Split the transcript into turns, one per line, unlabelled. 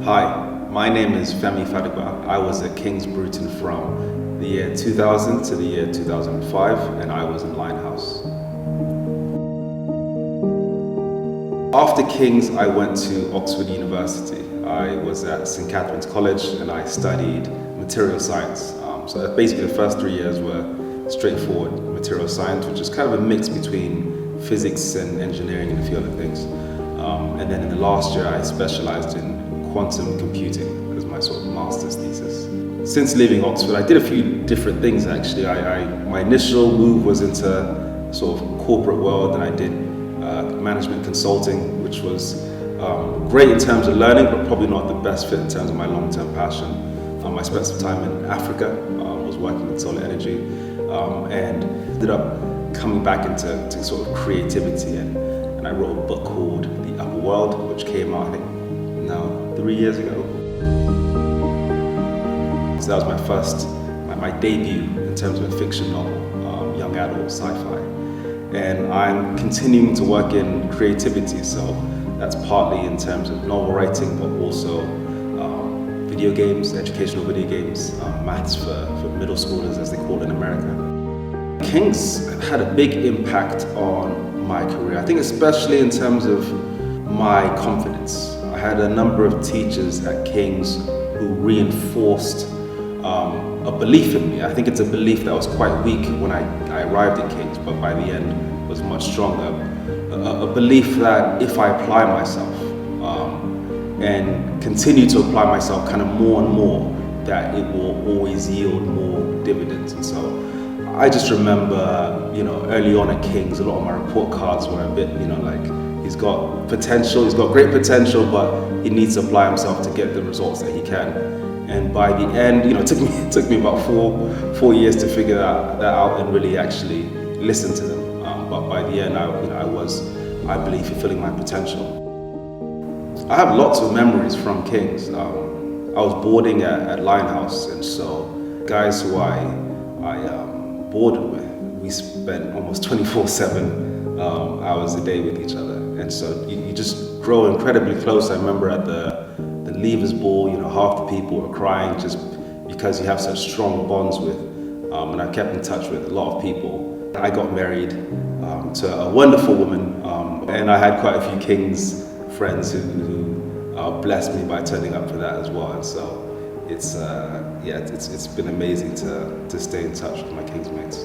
Hi, my name is Femi Fadugba. I was at King's Bruton from the year 2000 to the year 2005, and I was in Linehouse. After King's, I went to Oxford University. I was at St. Catherine's College and I studied material science. So basically the first 3 years were straightforward material science, which is kind of a mix between physics and engineering in the field of things. And then in the last year, I specialized in quantum computing as my sort of master's thesis. Since leaving Oxford, I did a few different things actually. My initial move was into sort of corporate world, and I did management consulting, which was great in terms of learning, but probably not the best fit in terms of my long-term passion. I spent some time in Africa, was working in solar energy, and ended up coming back into sort of creativity, and I wrote a book called The Upper World, which came out, I think, now 3 years ago. So that was my debut in terms of a fiction novel, young adult sci-fi. And I'm continuing to work in creativity, so that's partly in terms of novel writing, but also video games, educational video games, maths for middle schoolers, as they call it in America. King's had a big impact on my career, I think especially in terms of my confidence. I had a number of teachers at King's who reinforced a belief in me. I think it's a belief that was quite weak when I arrived at King's, but by the end was much stronger. A belief that if I apply myself and continue to apply myself kind of more and more, that it will always yield more dividends. And so I just remember, early on at King's, a lot of my report cards were a bit, like, he's got potential, he's got great potential, but he needs to apply himself to get the results that he can. And by the end, it took me about four years to figure that out and really actually listen to them. But by the end, I was, I believe, fulfilling my potential. I have lots of memories from King's. I was boarding at Linehouse, and so guys who I boarded with, we spent almost 24/7 hours a day with each other. And so you just grow incredibly close. I remember at the Leavers Ball, half the people were crying just because you have such strong bonds with, and I kept in touch with a lot of people. I got married to a wonderful woman, and I had quite a few King's friends who blessed me by turning up for that as well. And so it's been amazing to stay in touch with my King's mates.